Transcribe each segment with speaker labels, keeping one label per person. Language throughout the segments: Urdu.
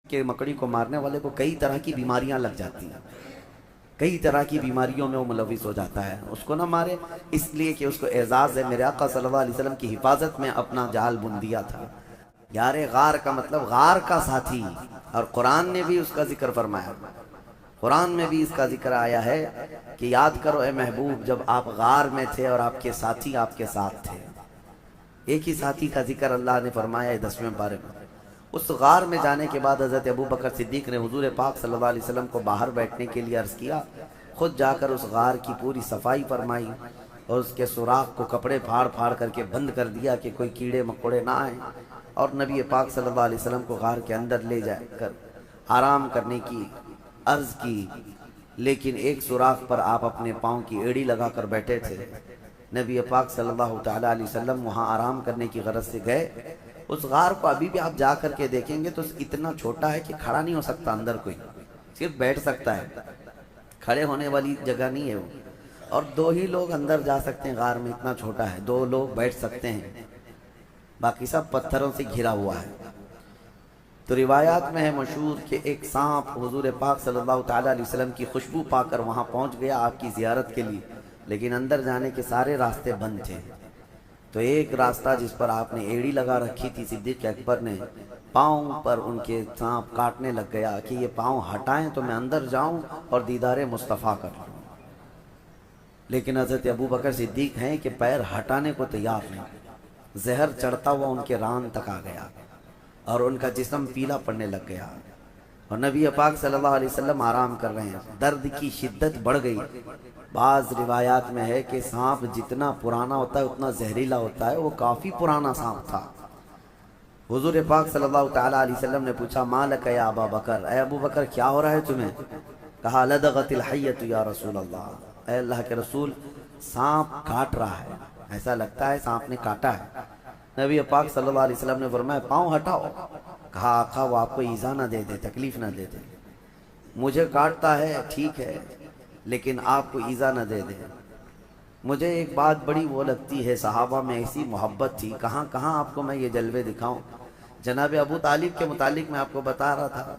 Speaker 1: کہ مکڑی کو مارنے والے کو کئی طرح کی بیماریاں لگ جاتی ہیں، کئی طرح کی بیماریوں میں وہ ملوث ہو جاتا ہے، اس کو نہ مارے اس لیے کہ اس کو اعزاز ہے میرے آقا صلی اللہ علیہ وسلم کی حفاظت میں اپنا جال بن دیا تھا۔ یار غار کا مطلب غار کا ساتھی، اور قرآن نے بھی اس کا ذکر فرمایا، قرآن میں بھی اس کا ذکر آیا ہے کہ یاد کرو اے محبوب جب آپ غار میں تھے اور آپ کے ساتھی آپ کے ساتھ تھے۔ ایک ہی ساتھی کا ذکر اللہ نے فرمایا ہے 10ویں پارے میں۔ اس غار میں جانے کے بعد حضرت ابوبکر صدیق نے حضور پاک صلی اللہ علیہ وسلم کو باہر بیٹھنے کے لیے عرض کیا، خود جا کر اس غار کی پوری صفائی فرمائی اور اس کے سوراخ کو کپڑے پھاڑ پھاڑ کر کے بند کر دیا کہ کوئی کیڑے مکوڑے نہ آئیں، اور نبی پاک صلی اللہ علیہ وسلم کو غار کے اندر لے جا کر آرام کرنے کی عرض کی، لیکن ایک سوراخ پر آپ اپنے پاؤں کی ایڑی لگا کر بیٹھے تھے۔ نبی پاک صلی اللہ تعالیٰ علیہ وسلم وہاں آرام کرنے کی غرض سے گئے۔ اس غار کو ابھی بھی آپ جا کر کے دیکھیں گے تو اتنا چھوٹا ہے کہ کھڑا نہیں ہو سکتا اندر کوئی، صرف بیٹھ سکتا ہے، کھڑے ہونے والی جگہ نہیں ہے وہ، اور 2 ہی لوگ اندر جا سکتے ہیں غار میں، اتنا چھوٹا ہے، 2 لوگ بیٹھ سکتے ہیں، باقی سب پتھروں سے گھرا ہوا ہے۔ تو روایات میں ہے مشہور کہ ایک سانپ حضور پاک صلی اللہ تعالیٰ علیہ وسلم کی خوشبو پا کر وہاں پہنچ گیا آپ کی زیارت کے لیے، لیکن اندر جانے کے سارے راستے بند تھے۔ تو ایک راستہ جس پر آپ نے ایڑی لگا رکھی تھی، صدیق اکبر نے پاؤں پر ان کے سانپ کاٹنے لگ گیا کہ یہ پاؤں ہٹائیں تو میں اندر جاؤں اور دیدار مصطفیٰ کر لوں، لیکن حضرت ابوبکر صدیق ہیں کہ پیر ہٹانے کو تیار نہیں، زہر چڑھتا ہوا ان کے ران تک آ گیا اور ان کا جسم پیلا پڑنے لگ گیا، اور نبی پاک صلی اللہ علیہ وسلم آرام کر رہے ہیں، درد کی شدت بڑھ گئی۔ بعض روایات میں ہے کہ سانپ جتنا پرانا ہوتا ہے اتنا زہریلا ہوتا ہے، وہ کافی پرانا سانپ تھا۔ حضور پاک صلی اللہ تعالیٰ علیہ وسلم نے پوچھا ما لک یا ابا بکر، اے ابو بکر کیا ہو رہا ہے تمہیں؟ کہا لدغت الحیۃ یا رسول اللہ، اے اللہ کے رسول سانپ کاٹ رہا ہے، ایسا لگتا ہے سانپ نے کاٹا ہے۔ نبی پاک صلی اللہ علیہ وسلم نے فرمایا پاؤں ہٹاؤ۔ کہا آقا وہ آپ کو ایزا نہ دے دے، تکلیف نہ دے دے، مجھے کاٹتا ہے ٹھیک ہے لیکن آپ کو ایزا نہ دے دے۔ مجھے ایک بات بڑی وہ لگتی ہے، صحابہ میں ایسی محبت تھی، کہاں کہاں آپ کو میں یہ جلوے دکھاؤں۔ جناب ابو طالب کے متعلق میں آپ کو بتا رہا تھا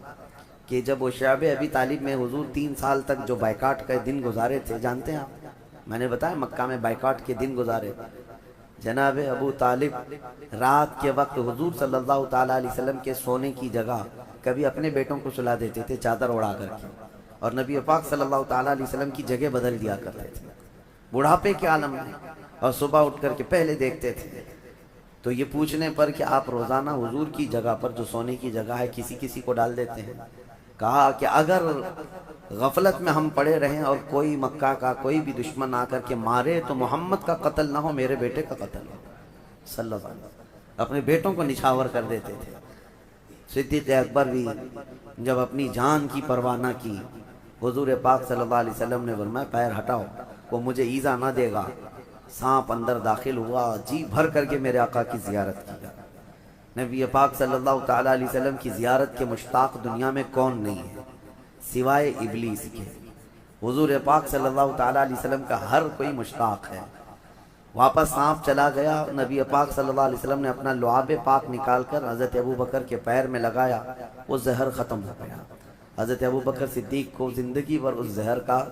Speaker 1: کہ جب وہ شعب ابی طالب میں حضور 3 سال تک جو بائیکاٹ کے دن گزارے تھے، جانتے ہیں آپ، میں نے بتایا مکہ میں بائیکاٹ کے دن گزارے، جناب ابو طالب رات کے وقت حضور صلی اللہ تعالیٰ علیہ وسلم کے سونے کی جگہ کبھی اپنے بیٹوں کو سلا دیتے تھے چادر اڑا کر کے، اور نبی پاک صلی اللہ تعالیٰ علیہ وسلم کی جگہ بدل دیا کرتے تھے بڑھاپے کے عالم میں، اور صبح اٹھ کر کے پہلے دیکھتے تھے۔ تو یہ پوچھنے پر کہ آپ روزانہ حضور کی جگہ پر جو سونے کی جگہ ہے کسی کسی کو ڈال دیتے ہیں، کہا کہ اگر غفلت میں ہم پڑے رہیں اور کوئی مکہ کا کوئی بھی دشمن آ کر کے مارے تو محمد کا قتل نہ ہو، میرے بیٹے کا قتل ہو صلی اللہ علیہ وسلم، اپنے بیٹوں کو نچھاور کر دیتے تھے۔ صدیق اکبر بھی جب اپنی جان کی پرواہ نہ کی، حضور پاک صلی اللہ علیہ وسلم نے فرمایا پیر ہٹاؤ، وہ مجھے ایزا نہ دے گا۔ سانپ اندر داخل ہوا، جی بھر کر کے میرے آقا کی زیارت کی۔ نبی پاک صلی اللہ تعالیٰ علیہ وسلم کی زیارت کے مشتاق دنیا میں کون نہیں ہے سوائے ابلیس کے؟ حضور پاک صلی اللہ تعالیٰ علیہ وسلم کا ہر کوئی مشتاق ہے۔ واپس سانپ چلا گیا، نبی پاک صلی اللہ علیہ وسلم نے اپنا لعاب پاک نکال کر حضرت ابوبکر کے پیر میں لگایا، وہ زہر ختم ہو گیا۔ حضرت ابوبکر صدیق کو زندگی بھر اس زہر کا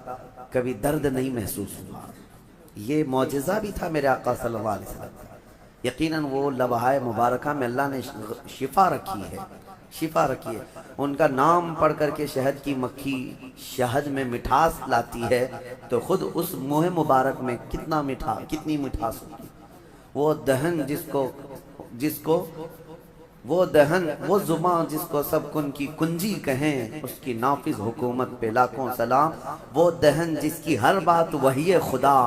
Speaker 1: کبھی درد نہیں محسوس ہوا۔ یہ معجزہ بھی تھا میرے آقا صلی اللہ علیہ وسلم کا۔ یقیناً وہ لمحہ مبارکہ میں اللہ نے شفا رکھی ہے، شفا رکھی ہے۔ ان کا نام پڑھ کر کے شہد کی مکھی شہد میں مٹھاس لاتی ہے تو خود اس منہ مبارک میں کتنی مٹھاس ہوتی۔ وہ دہن وہ زباں جس کو سب کن کی کنجی کہیں، اس کی نافذ حکومت پہ لاکھوں سلام۔ وہ دہن جس کی ہر بات وحی خدا،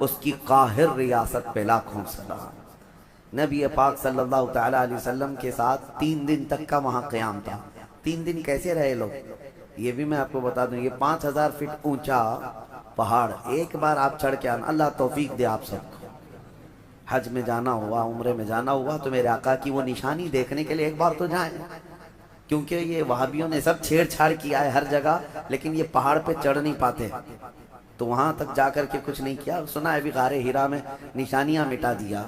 Speaker 1: اس کی قاہر ریاست پہ لاکھوں سلام۔ نبی پاک صلی اللہ تعالیٰ علیہ وسلم کے ساتھ 3 دن تک کا وہاں قیام تھا۔ 3 دن کیسے رہے لوگ، یہ بھی میں آپ کو بتا دوں۔ یہ 5000 فٹ اونچا پہاڑ، ایک بار آپ چڑھ کے آنا، اللہ توفیق دے آپ سب کو۔ حج میں جانا ہوا، عمرے میں جانا ہوا تو میرے آقا کی وہ نشانی دیکھنے کے لیے ایک بار تو جائیں، کیونکہ یہ وہابیوں نے سب چھیڑ چھاڑ کیا ہے ہر جگہ، لیکن یہ پہاڑ پہ چڑھ نہیں پاتے، تو وہاں تک جا کر کے کچھ نہیں کیا۔ سنا ہے بھی غار ہرا میں نشانیاں مٹا دیا،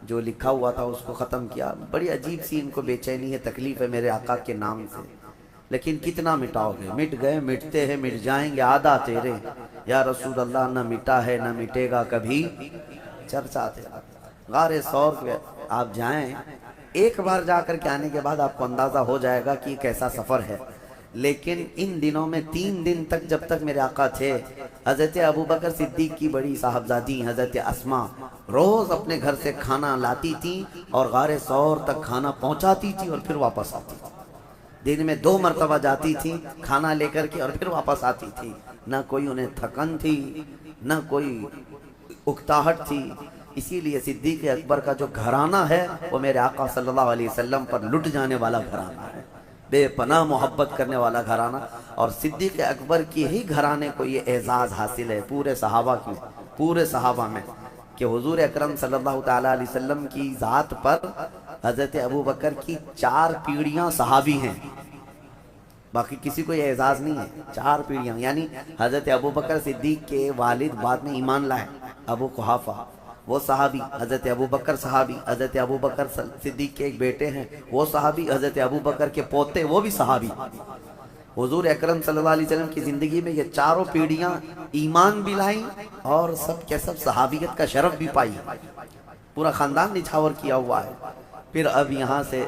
Speaker 1: جو لکھا ہوا تھا اس کو ختم کیا۔ بڑی عجیب سی ان کو بے چینی ہے، تکلیف ہے میرے آقا کے نام سے۔ لیکن کتنا مٹاؤ گے؟ مٹ گئے، مٹتے ہیں، مٹ جائیں گے، آدھا تیرے یا رسول اللہ، نہ مٹا ہے نہ مٹے گا کبھی چرچا تیرا۔ غار ثور پہ آپ جائیں، ایک بار جا کر کے آنے کے بعد آپ کو اندازہ ہو جائے گا کہ کیسا سفر ہے۔ لیکن ان دنوں میں 3 دن تک جب تک میرے آقا تھے، حضرت ابوبکر صدیق کی بڑی صاحبزادی حضرت اسما روز اپنے گھر سے کھانا لاتی تھیں اور غار ثور تک کھانا پہنچاتی تھی اور پھر واپس آتی تھی۔ دن میں 2 مرتبہ جاتی تھی کھانا لے کر کے اور پھر واپس آتی تھی۔ نہ کوئی انہیں تھکن تھی، نہ کوئی اکتاہٹ تھی۔ اسی لیے صدیق اکبر کا جو گھرانہ ہے وہ میرے آقا صلی اللہ علیہ وسلم پر لٹ جانے والا گھرانہ ہے، بے پناہ محبت کرنے والا گھرانہ۔ اور صدیق اکبر کی ہی گھرانے کو یہ اعزاز حاصل ہے پورے صحابہ میں کہ حضور اکرم صلی اللہ تعالیٰ علیہ وسلم کی ذات پر حضرت ابوبکر کی 4 پیڑیاں صحابی ہیں، باقی کسی کو یہ اعزاز نہیں ہے۔ 4 پیڑیاں، یعنی حضرت ابوبکر صدیق کے والد بعد میں ایمان لائے، ابو قحافہ وہ صحابی، حضرت ابوبکر صحابی، حضرت ابوبکر صدیق کے ایک بیٹے ہیں وہ صحابی، حضرت ابوبکر کے پوتے وہ بھی صحابی۔ حضور اکرم صلی اللہ علیہ وسلم کی زندگی میں یہ 4 پیڑیاں ایمان بھی لائیں اور سب کے سب صحابیت کا شرف بھی پائی، پورا خاندان نچھاور کیا ہوا ہے۔ پھر اب یہاں سے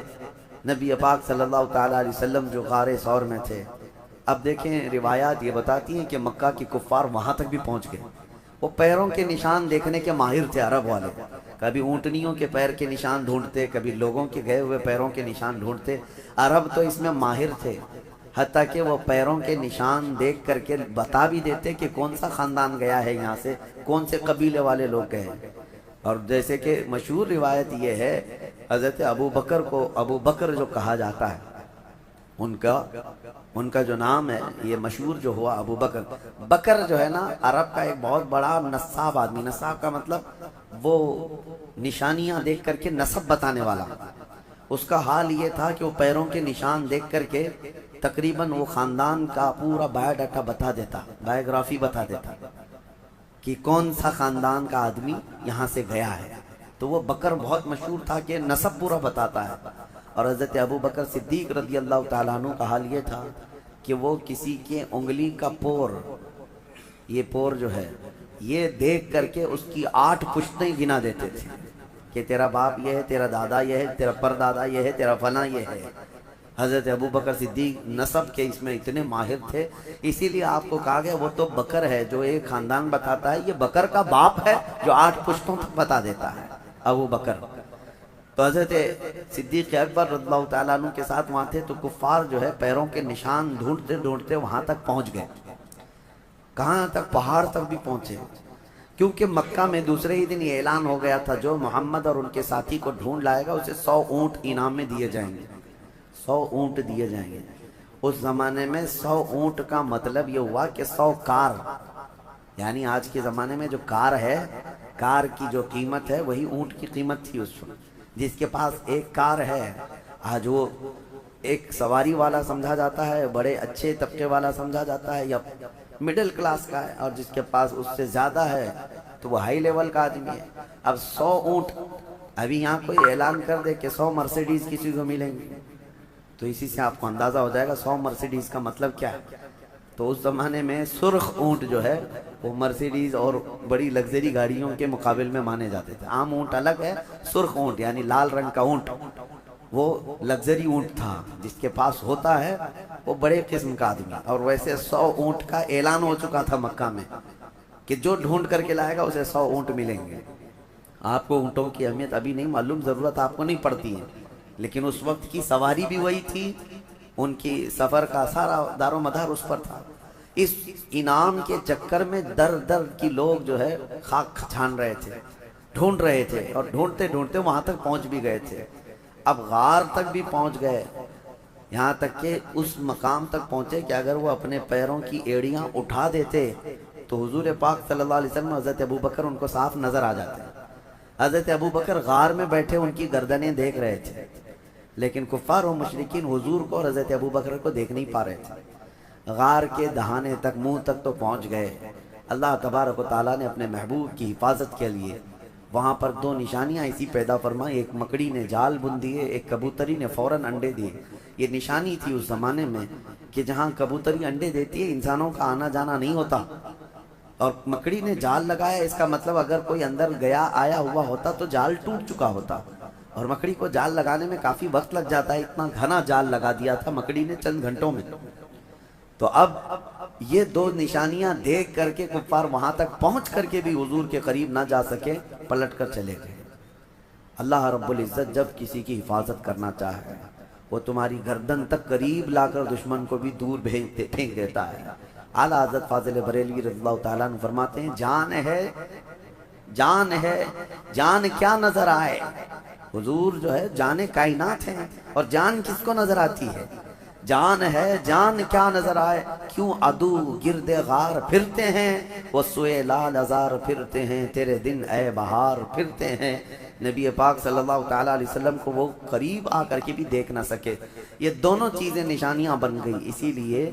Speaker 1: نبی پاک صلی اللہ تعالیٰ علیہ وسلم جو غار ثور میں تھے، اب دیکھیں روایات یہ بتاتی ہیں کہ مکہ کی کفار وہاں تک بھی پہنچ گئے۔ وہ پیروں کے نشان دیکھنے کے ماہر تھے عرب والے، کبھی اونٹنیوں کے پیر کے نشان ڈھونڈتے، کبھی لوگوں کے گئے ہوئے پیروں کے نشان ڈھونڈتے۔ عرب تو اس میں ماہر تھے، حتیٰ کہ وہ پیروں کے نشان دیکھ کر کے بتا بھی دیتے کہ کون سا خاندان گیا ہے یہاں سے، کون سے قبیلے والے لوگ گئے ہیں۔ اور جیسے کہ مشہور روایت یہ ہے، حضرت ابوبکر کو ابو بکر جو کہا جاتا ہے، ان کا جو نام ہے یہ مشہور جو ہوا ابو بکر۔ بکر جو ہے نا عرب کا ایک بہت بڑا نصاب آدمی، نصاب کا مطلب وہ نشانیاں دیکھ کر کے نسب بتانے والا۔ اس کا حال یہ تھا کہ وہ پیروں کے نشان دیکھ کر کے تقریباً وہ خاندان کا پورا بایو ڈاٹا بتا دیتا، بایوگرافی بتا دیتا کہ کون سا خاندان کا آدمی یہاں سے گیا ہے۔ تو وہ بکر بہت مشہور تھا کہ نسب پورا بتاتا ہے۔ اور حضرت ابوبکر صدیق رضی اللہ تعالیٰ عنہ کا حال یہ تھا کہ وہ کسی کے انگلی کا پور، یہ پور جو ہے یہ دیکھ کر کے اس کی 8 پشتیں گنا دیتے تھے کہ تیرا باپ یہ ہے، تیرا دادا یہ ہے، تیرا پردادا یہ ہے، تیرا فلاں یہ ہے۔ حضرت ابوبکر صدیق نسب کے اس میں اتنے ماہر تھے، اسی لیے آپ کو کہا گیا وہ تو بکر ہے جو ایک خاندان بتاتا ہے، یہ بکر کا باپ ہے جو 8 پشتوں تک بتا دیتا ہے، ابو بکر۔ تو حضرت صدیق اکبر رضی اللہ تعالیٰ عنہ کے ساتھ وہاں تھے، تو کفار جو ہے پیروں کے نشان ڈھونڈتے ڈھونڈتے وہاں تک پہنچ گئے۔ کہاں تک؟ پہاڑ تک بھی پہنچے، کیونکہ مکہ میں دوسرے ہی دن یہ اعلان ہو گیا تھا جو محمد اور ان کے ساتھی کو ڈھونڈ لائے گا اسے 100 اونٹ انعام میں دیے جائیں گے، 100 اونٹ دیے جائیں گے۔ اس زمانے میں 100 اونٹ کا مطلب یہ ہوا کہ 100 کار، یعنی آج کے زمانے میں جو کار ہے، کار کی جو قیمت ہے وہی اونٹ کی قیمت تھی اس وقت۔ جس کے پاس ایک کار ہے آج وہ ایک سواری والا سمجھا جاتا ہے، بڑے اچھے طبقے والا سمجھا جاتا ہے یا مڈل کلاس کا ہے، اور جس کے پاس اس سے زیادہ ہے تو وہ ہائی لیول کا آدمی ہے۔ اب 100 اونٹ، ابھی یہاں کوئی اعلان کر دے کہ 100 مرسیڈیز کسی کو ملیں گے تو اسی سے آپ کو اندازہ ہو جائے گا 100 مرسیڈیز کا مطلب کیا ہے۔ تو اس زمانے میں سرخ اونٹ جو ہے وہ مرسیڈیز اور بڑی لگژری گاڑیوں کے مقابل میں مانے جاتے تھے۔ عام اونٹ الگ ہے، سرخ اونٹ یعنی لال رنگ کا اونٹ وہ لگژری اونٹ تھا، جس کے پاس ہوتا ہے وہ بڑے قسم کا آدمی۔ اور ویسے 100 اونٹ کا اعلان ہو چکا تھا مکہ میں کہ جو ڈھونڈ کر کے لائے گا اسے 100 اونٹ ملیں گے۔ آپ کو اونٹوں کی اہمیت ابھی نہیں معلوم، ضرورت آپ کو نہیں پڑتی ہے، لیکن اس وقت کی سواری بھی وہی تھی، ان کی سفر کا سارا دار و مدار اس پر تھا۔ اس انعام کے چکر میں در در کی لوگ جو ہے خاک چھان رہے تھے، ڈھونڈ رہے تھے، اور ڈھونڈتے ڈھونڈتے وہاں تک پہنچ بھی گئے تھے۔ اب غار تک بھی پہنچ گئے، یہاں تک کہ اس مقام تک پہنچے کہ اگر وہ اپنے پیروں کی ایڑیاں اٹھا دیتے تو حضور پاک صلی اللہ علیہ وسلم حضرت ابوبکر ان کو صاف نظر آ جاتے۔ حضرت ابوبکر غار میں بیٹھے ان کی گردنیں دیکھ رہے تھے، لیکن کفار و مشرکین حضور کو اور حضرت ابوبکر کو دیکھ نہیں پا رہے تھے۔ غار کے دہانے تک، منہ تک تو پہنچ گئے۔ اللہ تبارک و تعالیٰ نے اپنے محبوب کی حفاظت کے لیے وہاں پر دو نشانیاں ایسی پیدا فرمائیں، ایک مکڑی نے جال بن دیے، ایک کبوتری نے فوراً انڈے دیے۔ یہ نشانی تھی اس زمانے میں کہ جہاں کبوتری انڈے دیتی ہے انسانوں کا آنا جانا نہیں ہوتا، اور مکڑی نے جال لگایا، اس کا مطلب اگر کوئی اندر گیا آیا ہوا ہوتا تو جال ٹوٹ چکا ہوتا، اور مکڑی کو جال لگانے میں کافی وقت لگ جاتا ہے، اتنا گھنا جال لگا دیا تھا مکڑی نے چند گھنٹوں میں۔ تو اب یہ دو نشانیاں دیکھ کر کے کفار وہاں تک پہنچ کر کے بھی حضور کے قریب نہ جا سکے، پلٹ کر چلے گئے۔ اللہ رب العزت جب کسی کی حفاظت کرنا چاہے وہ تمہاری گردن تک قریب لا کر دشمن کو بھی دور پھینک دیتا ہے۔ اعلیٰ حضرت فاضل بریلوی رضی اللہ تعالیٰ عنہ فرماتے ہیں، جان ہے جان کیا نظر آئے۔ حضور جو ہے جان کائنات ہیں، اور جان کس کو نظر آتی ہے؟ جان ہے جان کیا نظر آئے، کیوں عدو گرد غار پھرتے ہیں، وہ سوئے لال ازار پھرتے ہیں، تیرے دن اے بہار پھرتے ہیں۔ نبی پاک صلی اللہ تعالیٰ علیہ وسلم کو وہ قریب آ کر کے بھی دیکھ نہ سکے۔ یہ دونوں چیزیں نشانیاں بن گئی، اسی لیے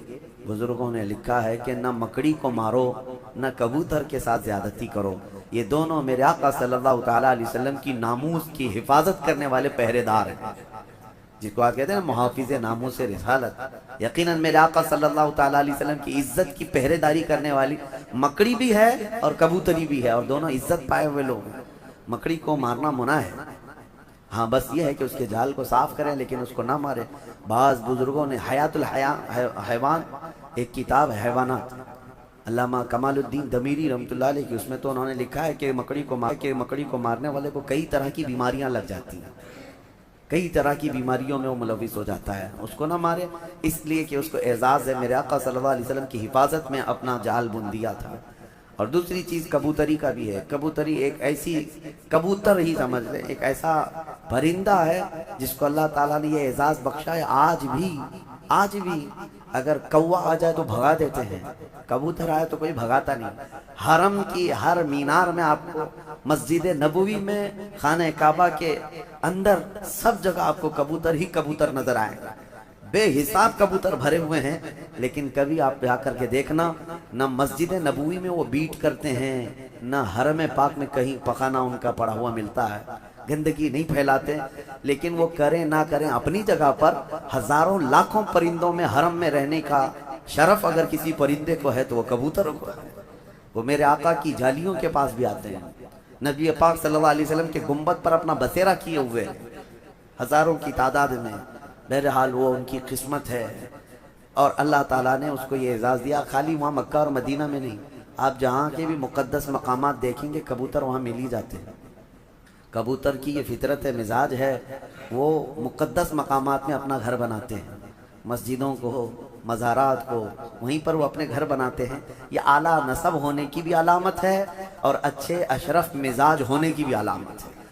Speaker 1: بزرگوں نے لکھا ہے کہ نہ مکڑی کو مارو نہ کبوتر کے ساتھ زیادتی کرو۔ یہ دونوں میرے آقا صلی اللہ تعالیٰ علیہ وسلم کی ناموس کی حفاظت کرنے والے پہرے دار ہیں، جس کو آپ کہتے ہیں محافظ ناموس رسالت۔ یقیناً میرے آقا صلی اللہ تعالیٰ علیہ وسلم کی عزت کی پہرے داری کرنے والی مکڑی بھی ہے اور کبوتری بھی ہے، اور دونوں عزت پائے ہوئے لوگ ہیں۔ مکڑی کو مارنا منع ہے، ہاں بس یہ ہے کہ اس کے جال کو صاف کریں لیکن اس کو نہ مارے۔ بعض بزرگوں نے حیات الحیوان ایک کتاب ہے حیوانات، علامہ کمال الدین دمیری رحمۃ اللہ علیہ کی، اس میں تو انہوں نے لکھا ہے کہ مکڑی کو مارنے والے کو کئی طرح کی بیماریاں لگ جاتی ہیں، کئی طرح کی بیماریوں میں وہ ملوث ہو جاتا ہے، اس کو نہ مارے، اس لیے کہ اس کو اعزاز ہے میرے آقا صلی اللہ علیہ وسلم کی حفاظت میں اپنا جال بن دیا تھا۔ اور دوسری چیز کبوتری کا بھی ہے، کبوتری ایک ایسی، کبوتر ہی سمجھ لیں، ایک ایسا پرندہ ہے جس کو اللہ تعالیٰ نے یہ اعزاز بخشا ہے۔ آج بھی اگر کوا آ جائے تو بھگا دیتے ہیں، کبوتر آئے تو کوئی بھگاتا نہیں۔ حرم کی ہر مینار میں آپ کو، مسجد نبوی میں، خانہ کعبہ کے اندر، سب جگہ آپ کو کبوتر ہی کبوتر نظر آئے گا، بے حساب کبوتر بھرے ہوئے ہیں، لیکن کبھی آپ جا کر کے دیکھنا نہ مسجد نبوی میں وہ بیٹ کرتے ہیں، نہ حرم پاک میں کہیں پخانہ ان کا پڑا ہوا ملتا ہے، گندگی نہیں پھیلاتے، لیکن وہ کریں نہ کریں اپنی جگہ پر ہزاروں لاکھوں پرندوں میں حرم میں رہنے کا شرف اگر کسی پرندے کو ہے تو وہ کبوتر کو ہے۔ وہ میرے آقا کی جالیوں کے پاس بھی آتے ہیں، نبی پاک صلی اللہ علیہ وسلم کے گنبد پر اپنا بسیرا کیے ہوئے ہزاروں کی تعداد میں۔ بہرحال وہ ان کی قسمت ہے، اور اللہ تعالیٰ نے اس کو یہ اعزاز دیا۔ خالی وہاں مکہ اور مدینہ میں نہیں، آپ جہاں کے بھی مقدس مقامات دیکھیں گے کبوتر وہاں مل ہی جاتے ہیں۔ کبوتر کی یہ فطرت مزاج ہے، وہ مقدس مقامات میں اپنا گھر بناتے ہیں، مسجدوں کو، مزارات کو، وہیں پر وہ اپنے گھر بناتے ہیں۔ یہ اعلیٰ نسب ہونے کی بھی علامت ہے اور اچھے اشرف مزاج ہونے کی بھی علامت ہے۔